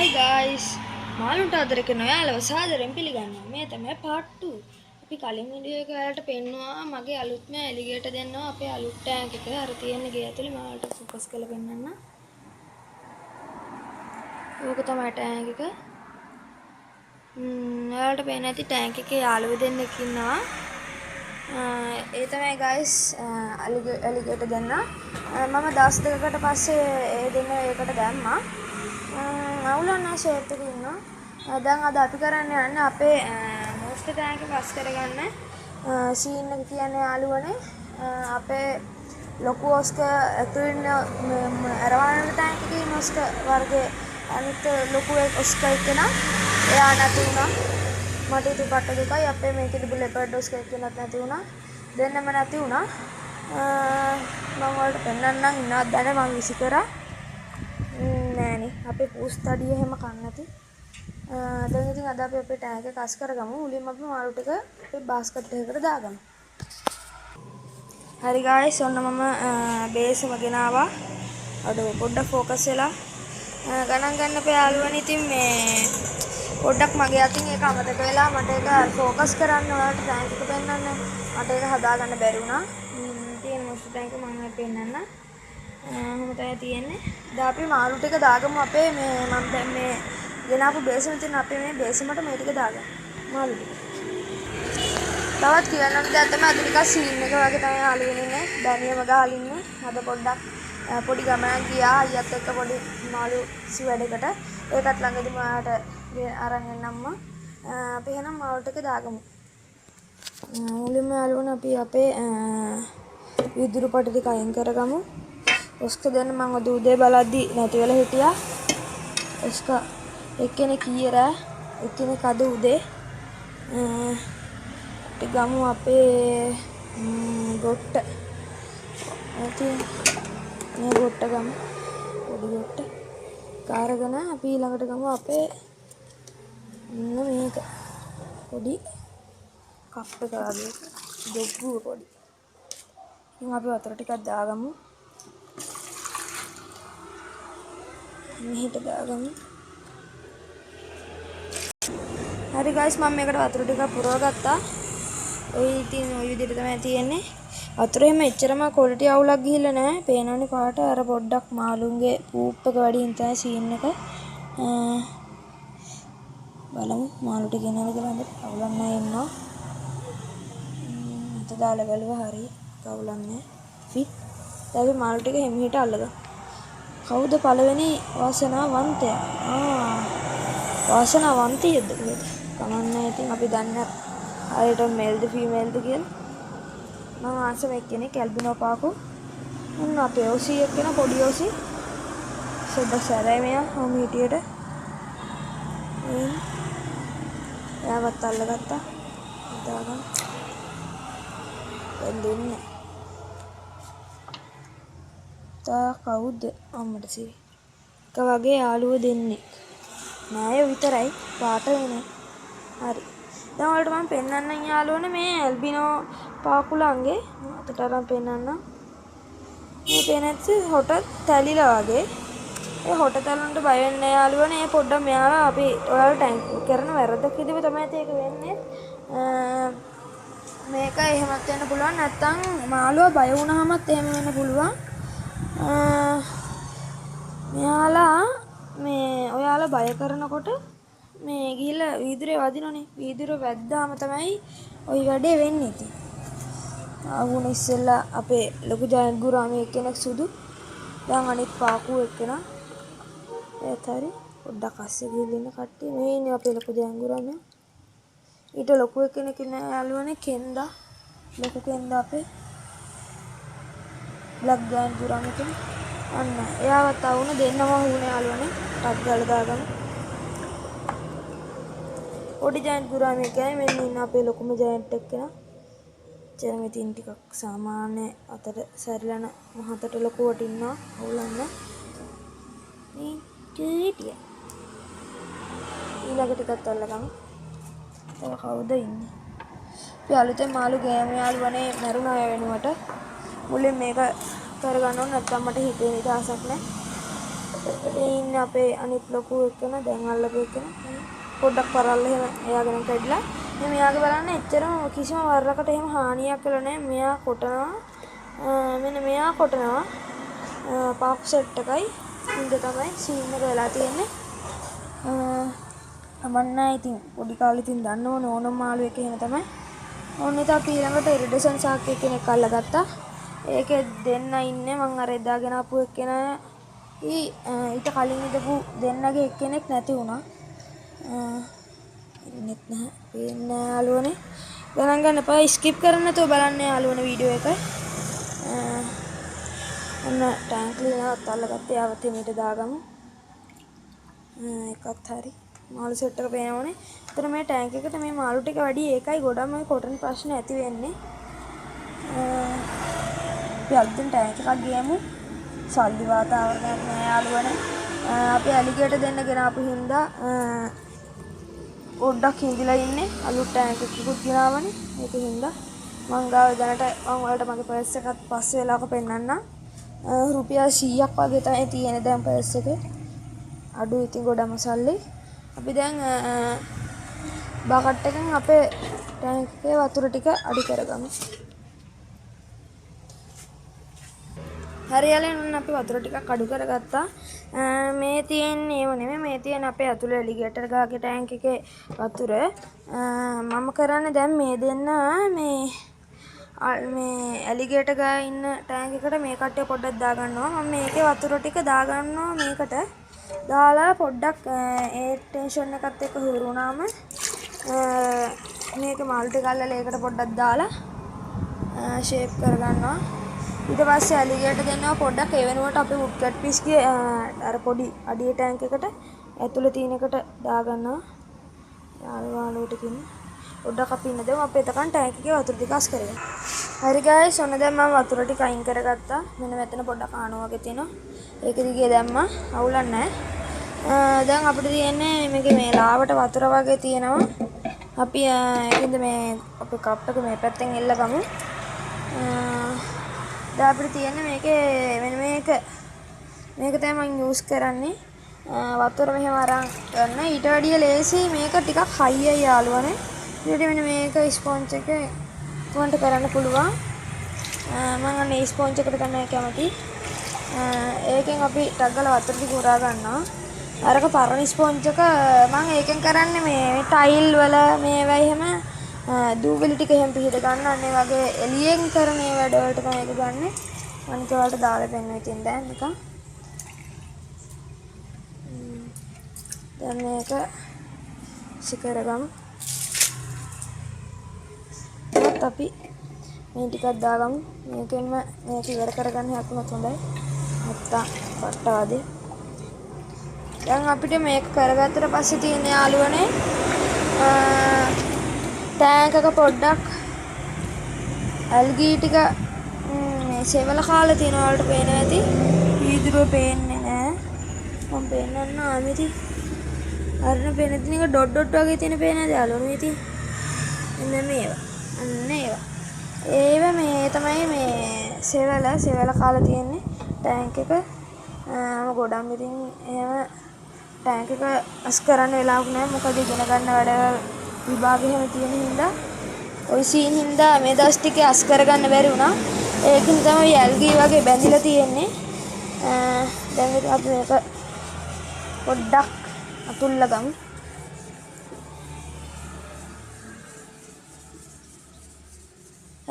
Hi guys, මාළුන්ට ආදරේ කරන ඔයාලව සාදරයෙන් පිළිගන්නවා. මේ තමයි part 2. අපි කලින් වීඩියෝ එක ඔයාලට පෙන්නුවා මගේ අලුත්ම එලිගේට දෙන්නවා අපේ අලුත් ටැංක් එක. අර තියෙන ගේ ඇතුලේ මම ඔයාලට ફોකස් කරලා පෙන්නන්න. ඕක තමයි ටැංක් එක. ඔයාලට පේන්නේ නැති ටැංක් එකේ යාළුවෝ දෙන්නෙක් ඉන්නවා. ඒ තමයි guys එලිගේට දෙන්නා. මම දවස් දෙකකට පස්සේ ඒ දෙන්න ඒකට දැම්මා. අවුලන්න ෂේප් එකේ ඉන්නවා. දැන් අද අපි කරන්න යන්නේ අපේ මොස්ටර් ටැංක් එක පස් කරගන්න සීන් එක කියන්නේ යාළුවනේ අපේ ලොකු ඔස්කර් ඇතුළේ ඉන්න අරවන ටැංක් එකේ ඔස්කර් වර්ගයේ අනිත් ලොකු ඔස්කර් එකන එයා නැති වුණා. මට ඉතින් කට දෙකයි අපේ මේකේ තිබු ලෙපර්ඩ් ඔස්කර් එකනත් නැති වුණා. දෙන්නම නැති වුණා. මම වලට පෙන්නන්නම් ඉන්නවත් දැන මම විසි කරා. නෑනේ අපේ පූස්තඩිය එහෙම කන්න නැති. දැන් ඉතින් අද අපි අපේ ටැංක් එක කස් කරගමු. මුලින්ම අපි මාළු ටික අපේ බාස්කට් එකකට දාගමු. හරි guys ඔන්න මම බේස් එක ගෙනාවා. අද පොඩ්ඩක් ફોකස් වෙලා ගණන් ගන්න අපේ යාළුවනේ ඉතින් මේ පොඩ්ඩක් මගේ අතින් ඒක අමතක වෙලා මට ඒක ફોකස් කරන්න ඔයාලට ටැංක් එක පෙන්නන්න මට ඒක හදාගන්න බැරි වුණා. තියෙන මොස්ටර් ටැංක් එක මම පෙන්නන්න. එහෙම තමයි තියෙන්නේ. දැන් අපි මාළු ටික දාගමු අපේ මේ මම දැන් මේ ගෙනාපු බේසෙම තියෙන අපේ මේ බේසෙමට මේ ටික දාගමු. මාළු ටික. තවත් කියන්නම් දැන් තමයි අද ටිකක් සීන් එක වගේ තමයි යාළුවනේ ඉන්නේ. දැනියම ගහලා ඉන්නේ. අද පොඩ්ඩක් පොඩි ගමනක් ගියා අයියත් එක්ක පොඩි මාළු සි වැඩකට. ඒකත් ළඟදී මාට අරන් එන්නම්ම. අපි එහෙනම් මාළු ටික දාගමු. මුලින්ම යාළුවනේ අපි අපේ විදුරු පට ටික අයින් කරගමු. ඔස්ක දෙන්න මම අද උදේ බලද්දි නැති වෙලා හිටියා. ඔස්ක එක්කෙනෙක් ඊයරා එක්කෙනෙක් අද උදේ ගමු අපේ ගොට්ට. ඉතින් මේ ගොට්ට ගමු. පොඩි ගොට්ට. කාරගෙන අපි ඊළඟට ගමු අපේ මේක පොඩි කප් එක වගේ දෙග්ගුව පොඩි. ඉතින් අපි වතුර ටිකක් දාගමු. මෙහෙට දාගමු. හරි guys මම මේකට වතුර ටිකක් පුරව ගත්තා. ඔය ඉතින් ඔය විදිහට තමයි තියෙන්නේ. වතුර එහෙම එච්චරම ක්වොලිටි අවුලක් ගිහිල්ලා නැහැ. පේනවනේ පාට අර පොඩ්ඩක් මාළුන්ගේ පූප් එක වැඩි හින්දා සීන් එක. බලමු මාළු ටික එනවද කියලා හොඳට අවුලක් නැහැ ඉන්නවා. හිත දාලා බලුවා හරි අවුලක් නැහැ. ෆිට. දැන් අපි මාළු ටික හැමීට අල්ලගමු. කවුද පළවෙනි වාසනාවන්තයා? වාසනාවන්තියද කොහෙද? කමන්නේ ඉතින් අපි දන්න හරියට මේල්ද ෆීමේල්ද කියලා. මම ආසම එක්කෙනෙක් ඇල්බිනෝ පාකු. උන් අපේ ඔසි එක්කෙන පොඩි ඔසි. සුබ සැරේ මෙයා හොම හිටියට. එයාවත් අල්ලගත්තා. දාගන්න. දෙන්නේ. තා කවුද අම්මට සිරි. එක වගේ යාළුවෝ දෙන්නේ. නෑය විතරයි පාට වෙන්නේ. හරි. දැන් ඔයාලට මම පෙන්නන්නම් යාළුවනේ මේ ඇල්බිනෝ පාකුලන්ගේ අතට අරන් පෙන්නන්නම්. මේ පේනත් හොට තැලිලා වගේ. ඒ හොට තැලුනට බය වෙන්න යාළුවනේ. මේ පොඩ්ඩක් මෙයාව අපි ඔයාලට ටැංක් කරන වැරද්දක් විදිහට තමයි ඒක වෙන්නේ. මේක එහෙමත් වෙන්න පුළුවන් නැත්නම් මාළුවා බය වුණාමත් එහෙම වෙන්න පුළුවන්. ඔයාලා බය කරනකොට මේ ගිහිල්ලා වීදුරේ වදිනෝනේ. වීදුර වැද්දාම තමයි ওই වැඩේ වෙන්නේ ඉතින්. ආවුන ඉස්සෙල්ලා අපේ ලොකු ජයන්ට් ගුරාමේ එක්කෙනෙක් සුදු. දැන් අනිත් පාකුව එක්කෙනා. ඒත් හරි පොඩ්ඩක් අස්සේ ගිහින් ඉන්න කට්ටිය. මේ ඉන්නේ අපේ ලොකු ජයන්ට් ගුරාමේ. ඊට ලොකු එක්කෙනෙක් ඉන්න යාළුවනේ කෙන්දා. ලොකු කෙන්දා අපේ බ්ලැක් ජයන්ට් ගුරාමේ කෙනෙක්. අන්න එයාවත් ආවුන දෙන්නම වුණේ යාළුවනේ. ටක් ගාලා දාගන්න. පොඩි ජයන්ට් ගුරාමේ කියන්නේ මෙන්න ඉන්න අපේ ලොකුම ජයන්ට් එක්කෙනා. චරම ඉතින් ටිකක් සාමාන්‍ය අතට සැරිලන මහතට ලොකුවට ඉන්නවා. අවුලන්න. මේ කීටිය. ඊළඟ ටිකත් අල්ලගමු. තව කවුද ඉන්නේ? අපි අලුතෙන් මාළු ගෑම යාළුවනේ මරුණා වෙනුවට මුලින් මේක කරගන්න ඕන නැත්නම් මට හිතේ නිදහසක් නැහැ. ඒ ඉන්නේ අපේ අනිත් ලොකු එකන දැන් අල්ලපු එකන. පොඩ්ඩක් පරල්ල එහෙම එයාගෙන කැඩිලා. මේ මෙයාගේ බලන්න එච්චරම කිසිම වරකට එහෙම හානියක් කළා නැහැ. මෙයා කොටනවා. මෙන්න මෙයා කොටනවා. පාප් සෙට් එකයි ඉඳ තමයි සීන් එක වෙලා තියෙන්නේ. අමන්නයි ඉතින් පොඩි කාලේ ඉතින් දන්න ඕනම මාළුවෙක් එහෙම තමයි. ඕන්න ඉතින් අපි ඊළඟට ඉරිඩේෂන් සාක් කෙනෙක් අල්ලගත්තා. ඒකේ දෙන්න ඉන්නේ මං අර එදාගෙන ආපු එක්කෙනා ඊට කලින් ඉඳපු දෙන්නගේ එක්කෙනෙක් නැති වුණා. ඉන්නෙත් නැහැ. පේන්නේ යාළුවනේ. ගණන් ගන්න එපා. ස්කිප් කරන්න නැතුව බලන්න යාළුවනේ වීඩියෝ එක. ඔන්න ටැංක් ලියනවත් අල්ලගත්තා. යාවත් එමෙට දාගමු. එකත් හරි. මාළු සෙට් එක පේනවනේ. ඒතර මේ ටැංක් එකට මේ මාළු ටික වැඩි ඒකයි ගොඩක් මේ කොටන ප්‍රශ්න ඇති වෙන්නේ. අපි අලුතෙන් ටැංක් එකක් ගියමු. සල්ලි වාතාවරණයක් නෑ යාළුවනේ. අපි ඇලිගේට දෙන්න ගෙනාපු හින්දා පොඩ්ඩක් හිඳිලා ඉන්නේ. අලුත් ටැංක් එකකුත් ගෙනාවනේ. ඒක හින්දා මං ගාව දැනට මං වලට මගේ පර්ස් එකත් පස්සේ වෙලාවක පෙන්නන්නම්. රුපියල් 100ක් වගේ තමයි තියෙන්නේ දැන් පර්ස් එකේ. අඩු ඉතින් ගොඩම සල්ලි. අපි දැන් බකට් එකෙන් අපේ ටැංක් එකේ වතුර ටික අඩු කරගමු. හරියලෙන් අපි වතුර ටිකක් අඩු කරගත්තා. මේ තියෙන්නේ ඒව නෙමෙයි මේ තියෙන අපේ ඇතුළේ එලිගේටර් ගාගේ ටැංක් එකේ වතුර. මම කරන්නේ දැන් මේ දෙන්න මේ එලිගේටර් ගා ඉන්න ටැංක් එකට මේ කට්ටිය පොඩ්ඩක් දාගන්නවා. මම මේකේ වතුර ටික දාගන්නවා මේකට. දාලා පොඩ්ඩක් ඒ ටෙන්ෂන් එකත් එක්ක හුරු වුණාම මේක මාළු ටික අල්ලලා ඒකට පොඩ්ඩක් දාලා ෂේප් කරගන්නවා. ඊට පස්සේ ඇලිගේටර් දෙන්නවා පොඩ්ඩක් ඒ වෙනුවට අපි වුඩ් කට් පීස්ගේ අර පොඩි අඩිය ටැංක් එකට ඇතුළේ තියෙන එකට දාගන්නවා. යාළුවාලුවට කින්න පොඩ්ඩක් අපි ඉන්න දෙමු. අපි එතකන් ටැංක් එකේ වතුර ටික අස් කරගමු. හරි ගයිස් ඔන්න දැන් මම වතුර ටික අයින් කරගත්තා. මෙන්න මෙතන පොඩ්ඩක් ආනවා වගේ තියෙනවා. ඒක දිගේ දැම්මා. අවුලක් නැහැ. දැන් අපිට තියෙන්නේ මේකේ මේ ලාවට වතුර වගේ තියෙනවා. අපි ඒකින්ද මේ අපේ කප් එක මේ පැත්තෙන් එල්ල ගමු. දැන් අපිට තියෙන්නේ මේකේ මෙන්න මේක තමයි මම යූස් කරන්නේ. වතුර මෙහෙම අරන් ගන්න. ඊට වැඩිය ලේසි මේක ටිකක් හයියි යාළුවනේ. ඊට මෙන්න මේක ස්පොන්ජ් එක උන්ට කරන්න පුළුවන්. මම අනේ ස්පොන්ජ් එකට තමයි කැමති. ඒකෙන් අපි ටක් ගාලා වතුර ටික උරා ගන්නවා. අරක පරණ ස්පොන්ජ් එක මම ඒකෙන් කරන්නේ මේ ටයිල් වල මේවා එහෙම දූවිලි ටික එහෙම පිහද ගන්න. අනේ වගේ එළියෙන් කරන ඒ වැඩ වලට තමයි ඒක ගන්නෙ. අනික වලට දාලා පෙන්වන්න ඉතින් දැන් නිකන්. දැන් මේක සිකරගමු. ඒත් අපි මේ ටිකක් දාගමු. මේකෙන්ම මේක ඉවර කරගන්න හැකුණොත් හොඳයි. නැත්තම් පට්ටාදේ. දැන් අපිට මේක කරගත්තට පස්සේ තියෙන යාළුවනේ ටැංක් එක පොඩ්ඩක් ඇල්ගී ටික මේ සෙවල කාලා තියෙන වලට පේනවා ඇති. වීදුරුව පේන්නේ නැහැ. මම පෙන්නන්න ආමිති. අරන පේන තියෙන එක ඩොට් ඩොට් වගේ තියෙන පේනද යාළුවනේ ඉතින්. මෙන්න මේවා. අන්න ඒවා. ඒව මේ තමයි මේ සෙවල කාලා තියෙන්නේ ටැංක් එක. ගොඩක් ඉතින් එහෙම ටැංක් එක අස් කරන්න වෙලාවක් නැහැ. මොකද ඉගෙන ගන්න වැඩ විභාගෙ එහෙම තියෙන හින්දා ওই සීන් හින්දා මේ දවස් ටිකේ අස් කරගන්න බැරි වුණා. ඒකින් තමයි ඇල්ගී වගේ බැඳිලා තියෙන්නේ. දැන් අපි මේක පොඩ්ඩක් අතුල්ලා ගමු.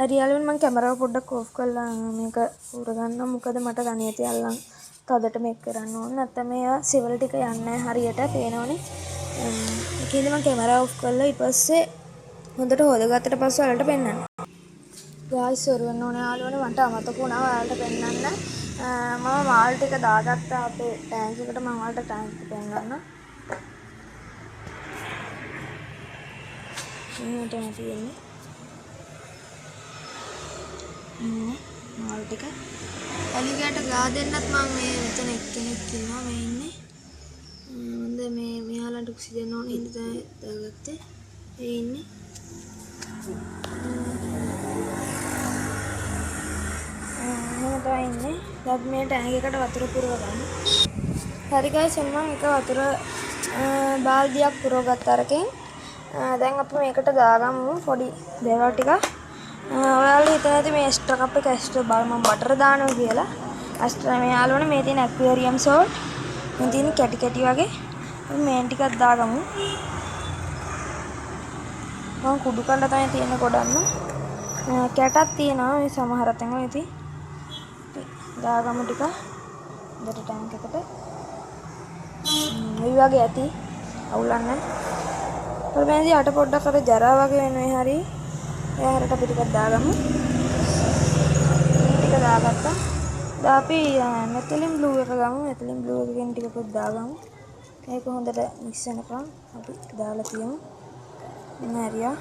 හරි යාළුවනේ මම කැමරාව පොඩ්ඩක් ඕෆ් කරලා මේක උරගන්නම්. මොකද මට ගණිතය අල්ලන් තදට මේක කරන්න ඕනේ. නැත්නම් මේ සිවල් ටික යන්නේ නැහැ හරියට පේනවනේ. ඒකෙන්ද මම කැමරාව ඕෆ් කරලා ඊපස්සේ හොඳට හොදගත්තට පස්සේ ඔයාලට පෙන්නන්න. ගායිස් සෝරි වෙන්න ඕනේ යාළුවනේ මට අමතක වුණා ඔයාලට පෙන්නන්න. මම මාල් ටික දාගත්තා අපේ ටැංක් එකට. මම ඔයාලට ටැංක් එක පෙන්නන්න. මේ තමයි තියෙන්නේ. මාල් ටික එලිගේට ගා දෙන්නත් මම මේ මෙතන එක්කෙනෙක් ඉන්නවා මේ ඉන්නේ. මන්ද මේ මෙයාලට ඔක්සිජන් ඕන හින්දා තමයි දාගත්තේ. ඒ ඉන්නේ. මම තමයි ඉන්නේ. දැන් මේ ටැංක් එකට වතුර පුරව ගන්න. හරි guys මම එක වතුර බාල්දියක් පුරවගත්ත අරකින් දැන් අපි මේකට දාගමු පොඩි දේවල් ටික. ඔයාලා හිතන ඇති මේ එක්ස්ට්‍රා කප් එක එක්ස්ට්‍රා බල මම බටර් දානවා කියලා. එක්ස්ට්‍රා මේ යාළුවනේ මේ තියෙන ඇක්වේරියම් සෝල්ට් මේ තියෙන කැටි කැටි වගේ මේන් ටිකක් දාගමු. මම කුඩු කන්න තමයි තියෙන්නේ ගොඩක්ම. කැටක් තියෙනවා මේ සමහර තැන්වල ඉතින් දාගමු ටික. දෙට ටැංක් එකට. මේ වගේ ඇති අවුලක් නැහැ. පොඩ්ඩක් යට පොඩ්ඩක් අර ජරා වගේ වෙනවා හරි. එයා හරට අපි ටිකක් දාගමු. ටික දාගත්තා. දැන් අපි මෙතිලින් බ්ලූ එක ගමු. මෙතිලින් බ්ලූ එකකින් ටිකකුත් දාගමු. ඒක හොඳට මික්ස් වෙනකම් අපි දාලා තියමු. හරියා.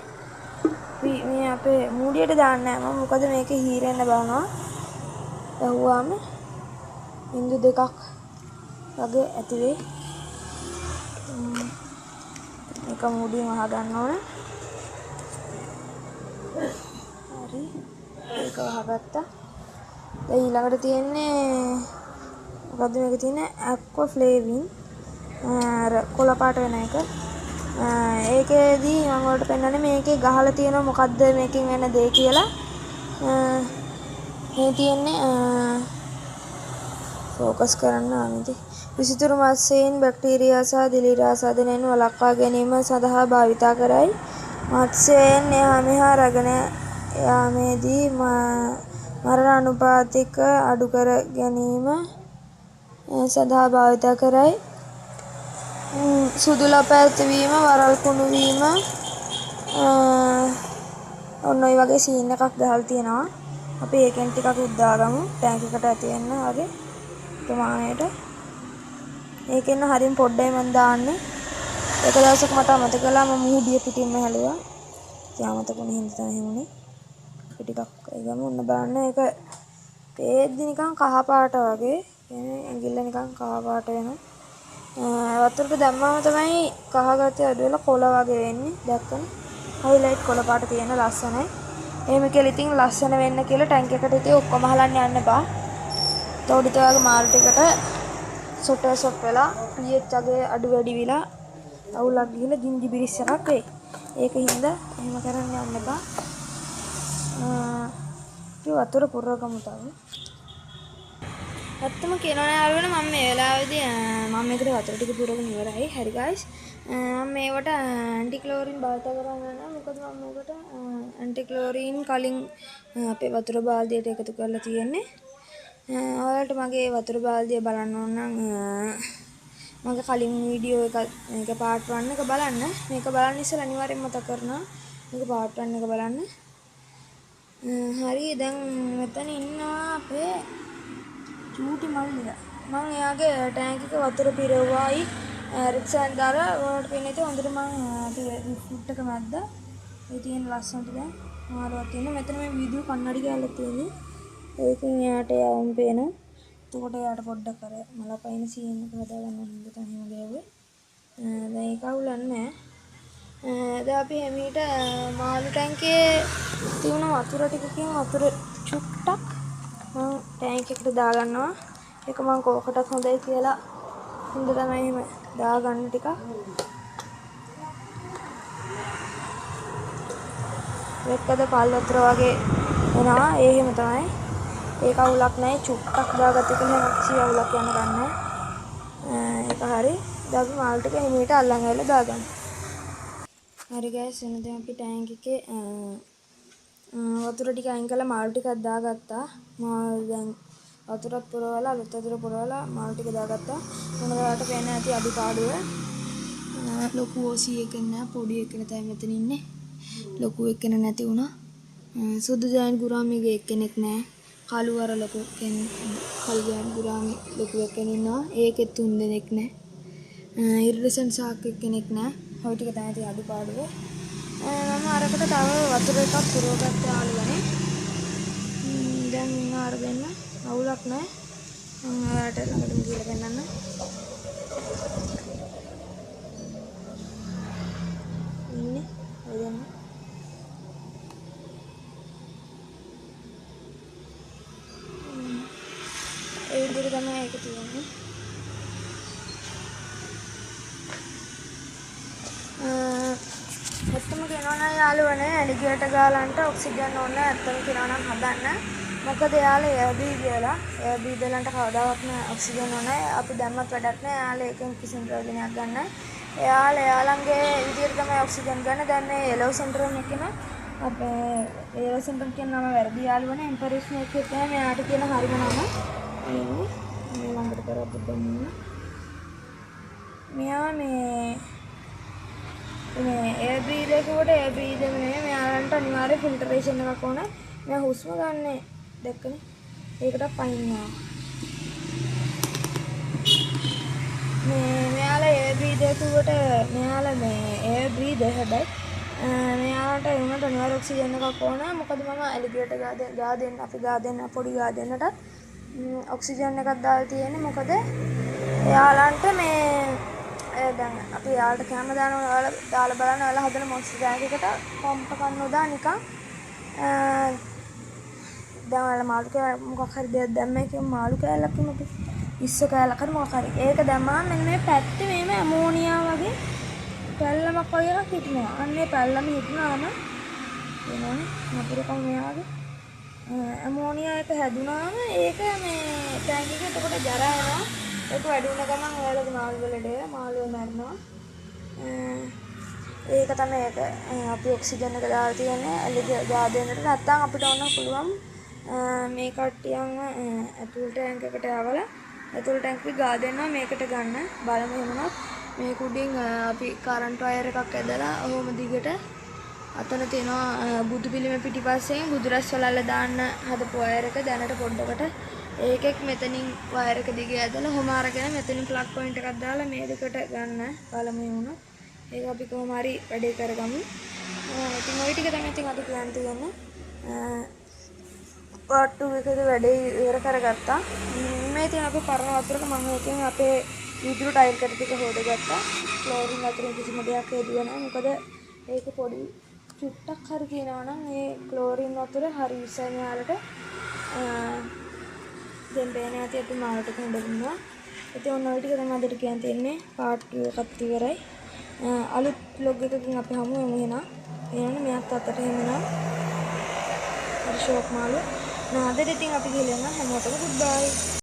මේ අපේ මූඩියට දාන්න නැහැ මම. මොකද මේකේ හීරෙන්න බලනවා. ඇහුවාම බින්දු දෙකක් වගේ ඇති වෙයි. මේක මූඩියෙන් වහගන්න ඕන. හරි. ඒක වහගත්තා. දැන් ඊළඟට තියෙන්නේ මොකද්ද මේකේ තියෙන්නේ ඇක්වා ෆ්ලේවින් අර කොළ පාට වෙන එක. ඒකේදී මම ඔයාලට පෙන්නන්නේ මේකේ ගහලා තියෙනවා මොකද්ද මේකෙන් වෙන දේ කියලා. මේ තියෙන්නේ ફોકસ කරන්න ආමිති. විසිතුරු මත්ස්‍යයන් බැක්ටීරියා සහ දිලීර ආසාදනයෙන් වළක්වා ගැනීම සඳහා භාවිතා කරයි. මත්ස්‍යයන් එහා මෙහා රැගෙන යාමේදී මරණ අනුපාතික අඩු කර ගැනීම සඳහා භාවිතා කරයි. සුදු ලප ඇතිවීම, වරල් කුණු වීම ඔන්න ඔය වගේ සීන් එකක් ගහලා තියෙනවා. අපි ඒකෙන් ටිකක් උද්දාගමු ටැංක් එකට ඇති වෙන්න වගේ ප්‍රමාණයට. ඒකෙන් හරින් පොඩ්ඩයි මම දාන්නේ. එක දවසක් මට අමතක කළා මම මූඩිය පිටින්ම හැලුවා. ඉතින් අමතකුනේ හින්දා තමයි එහෙමුනේ. අපි ටිකක් ඒ ගමු ඔන්න බලන්න ඒක පේද්දි නිකන් කහ පාට වගේ. කියන්නේ ඇඟිල්ල නිකන් කහ පාට වෙනවා. වතුරට දැම්මම තමයි කහ ගතිය අඩු වෙලා කොළ වගේ වෙන්නේ. දැක්කනේ. හයිලයිට් කොළ පාට තියෙන ලස්සනයි. එහෙම කියලා ඉතින් ලස්සන වෙන්න කියලා ටැංක් එකට ඉතින් ඔක්කොම හලන්න යන්න එපා. තෝඩිත වගේ මාළු ටිකට සොට් වෙලා pH අගේ අඩු වැඩි විලා අවුලක් ගිහලා ජින්ජිබිරිස් එකක් වෙයි. ඒක හින්දා එහෙම කරන්න යන්න එපා. වතුර පුරවගමු තව. ඇත්තම කියනවනේ යාළුවනේ මම මේ වෙලාවේදී මම මේකට වතුර ටික පුරවගෙන ඉවරයි. හරි guys. මම මේවට ඇන්ටි ක්ලෝරින් භාවිත කරන්නේ නැහැ. මොකද මම මේකට ඇන්ටි ක්ලෝරින් කලින් අපේ වතුර බාල්දියට එකතු කරලා තියෙන්නේ. ඔයාලට මගේ වතුර බාල්දිය බලන්න ඕන නම් මගේ කලින් වීඩියෝ එක පාර්ට් 1 එක බලන්න. මේක බලන්න ඉස්සෙල්ලා අනිවාර්යෙන්ම මතක් කරනවා. මේක පාර්ට් 1 එක බලන්න. හරි දැන් මෙතන ඉන්නවා අපේ චූටි මල්ලිලා. මම එයාගේ ටැංක් එක වතුර පිරවුවායි රික්සන් දාලා ඔයාලට පේන්නේ නැති හොඳට මම ෆුට් එක මැද්දා. ඒ තියෙන ලස්සනට දැන් මාරුවක් තියෙනවා. මෙතන මේ වීඩියෝ කන්නඩි ගාලා තියෙන්නේ. ඒකෙන් එයාට යවම් පේනවා. එතකොට එයාට පොඩ්ඩක් අර මලපයින් සීන් එක හදාගන්න හින්දා තමයි එහෙම ගෑවේ. දැන් ඒක අවුලක් නැහැ. දැන් අපි එමීට මාළු ටැංකියේ තියුණු වතුර ටිකකින් වතුර චුට්ටක් මම ටැංක් එකට දාගන්නවා. ඒක මම කෝකටත් හොඳයි කියලා හින්දා තමයි එහෙම දාගන්න ටිකක්. එක්කද පල් වතුර වගේ එනවා. ඒ එහෙම තමයි. ඒක අවුලක් නැහැ. චුට්ටක් දාගත්ත කියලා කිසි අවුලක් යන්න ගන්නෑ. ඒක හරි. දැන් අපි මාළු ටික එමීට අල්ලන් ඇවිල්ලා දාගන්න. හරි guys එන දැන් අපි ටැංක් එකේ වතුර ටික අයින් කරලා මාළු ටිකක් දාගත්තා. මාළු දැන් වතුරත් පුරවලා අලුත් වතුර පුරවලා මාළු ටික දාගත්තා. මොනවාට පේන්න ඇති අඩුපාඩුව. ලොකු ඕසි එකක් නෑ පොඩි එකක් තමයි මෙතන ඉන්නේ. ලොකු එකක් නැති වුණා. සුදු ජයන් ගුරාමිගේ එක්කෙනෙක් නෑ. කළු වර ලොකු කෙනෙක් කළු ජයන් ගුරාමි ලොකු එකෙක් ඉන්නවා. ඒකෙත් 3 දෙනෙක් නෑ. ඉරිඩසන් සාක් එක්කෙනෙක් නෑ. ඔය ටික තමයි තියෙන අඩුපාඩුව. මම අරකට තව වතුර එකක් පුරවගත්ත යාළුවනේ. දැන් ආර දෙන්න අවුලක් නැහැ. මම ඔයාලට ළඟටම ගිහලා පෙන්නන්න. ඉන්නේ ඔය දෙන්න. ඒ විදිහට තමයි ඒක තියෙන්නේ. කියනවා යාළුවනේ ඇලිගේටර් ගාලන්ට ඔක්සිජන් ඕනේ නැත්තම් කියනවා නම් හදන්න. මොකද එයාලා එයාබී කියලා එයාබී දෙලන්ට කවදාවත් නෑ ඔක්සිජන් ඕනේ. අපි දැම්මත් වැඩක් නෑ. එයාලා එකෙන් කිසිම ප්‍රයෝජනයක් ගන්න නෑ. එයාලන්ගේ විදියට තමයි ඔක්සිජන් ගන්න. දැන් මේ යෙලෝ සෙන්ටර් එකේම අපේ යෙලෝ සෙන්ටර් කියන නම වැරදි යාළුවනේ. එම්පරස් එකේ තමයි මෙයාට කියන හරිම නම. මේ ළඟට කරපු දෙන්න. මෙයා මේ එයාර් බ්‍රීදර් එකට එයාර් බ්‍රීදර් නෙමෙයි මෙයාලන්ට අනිවාර්ය ෆිල්ටරේෂන් එකක් ඕන. මෙයා හුස්ම ගන්න දැක්කනේ. ඒකට පයින්නවා. මෙයාලා එයාර් බ්‍රීදර් එකට මෙයාලා මේ එයාර් බ්‍රීදර් හැබැයි මෙයාලට එන්නට අනිවාර්ය ඔක්සිජන් එකක් ඕන. මොකද මම ඇලිගේටර් ගා දෙන්න පොඩි ගා දෙන්නට ඔක්සිජන් එකක් දාලා තියෙන්නේ. මොකද එයාලන්ට මේ දැන් අපි යාළුවට කැම දානවා. ඔයාලා දාලා බලන්න. ඔයාලා හදන මොන්ස්ටර් ටැංක් එකට පම්ප් එකක් නොදා නිකන් දැන් ඔයාලා මාළු කෑල්ල මොකක් හරි දෙයක් දැම්මයි කියමු. මාළු කෑල්ලක් කිමුකෝ. ඉස්ස කෑල්ලක් හරි මොකක් හරි. ඒක දැම්මම මෙන්න මේ පැත්තේ මේම ඇමෝනියා වගේ පැල්ලමක් වගේ එකක් හිටිනවා. අන්නේ පැල්ලම හිටිනාම වෙනවනේ නපුරකම මෙයාගේ ඇමෝනියා එක හැදුනාම ඒක මේ ටැංක් එකේ එතකොට ජරා යනවා. ඒක වැඩි වුණ ගමන් ඔයාලගේ මාළු වලට මාළුව මැරෙනවා. ඒක තමයි ඒක අපි ඔක්සිජන් එක දාලා තියෙන්නේ ඇලිගේටර් ගා දෙන්නට. නැත්තම් අපිට ඕන පුළුවන් මේ කට්ටියන් ඇතුල් ටැංක් එකට යවලා ඇතුල් ටැංක් එක ගා දෙනවා මේකට ගන්න. බලමු එහෙමනොත් මේ කුඩින් අපි කරන්ට් වයර් එකක් ඇදලා ඔහොම දිගට අතන තියෙනවා බුදු පිළිමේ පිටිපස්සෙන් බුදු රැස් වලල්ල දාන්න හදපු වයර් එක දැනට පොඩ්ඩකට ඒකෙක් මෙතනින් වයර් එක දිගේ ඇදලා ඔහොම අරගෙන මෙතනින් ප්ලග් පොයින්ට් එකක් දාලා මේ දෙකට ගන්න. බලමු එහෙමනොත් ඒක අපි කොහොම හරි වැඩේ කරගමු. ඉතින් ওই ටික තමයි ඉතින් අද කියන්න තියෙන්නේ. part 2 එකේ වැඩේ ඉවර කරගත්තා. මේ තියෙන අපේ පරණ වතුරට මම එකෙන් අපේ වීදුරු ටයිල් කර ටික හොදගත්තා. ෆ්ලෝරින් වතුරෙන් කිසිම දෙයක් හේදුවේ නැහැ. මොකද ඒක පොඩි චුට්ටක් හරි කියනවා නම් මේ ක්ලෝරින් වතුර හරි ඉස්සෙන් යාලට දැන් බෑනේ ඇති අපි මාළට හොඳ දුන්නා. ඉතින් ඔන්න ඔය ටික තමයි අදට කියන්න තියෙන්නේ. part 2 එකත් ඉවරයි. අලුත් vlog එකකින් අපි හමු වෙමු එහෙනම්. එහෙනම් මෙයාත් අතට එහෙමනම් හරි ෂෝක් මාළු. නේද? ඉතින් අපි ගිහලා යනවා. හැමෝටම goodbye.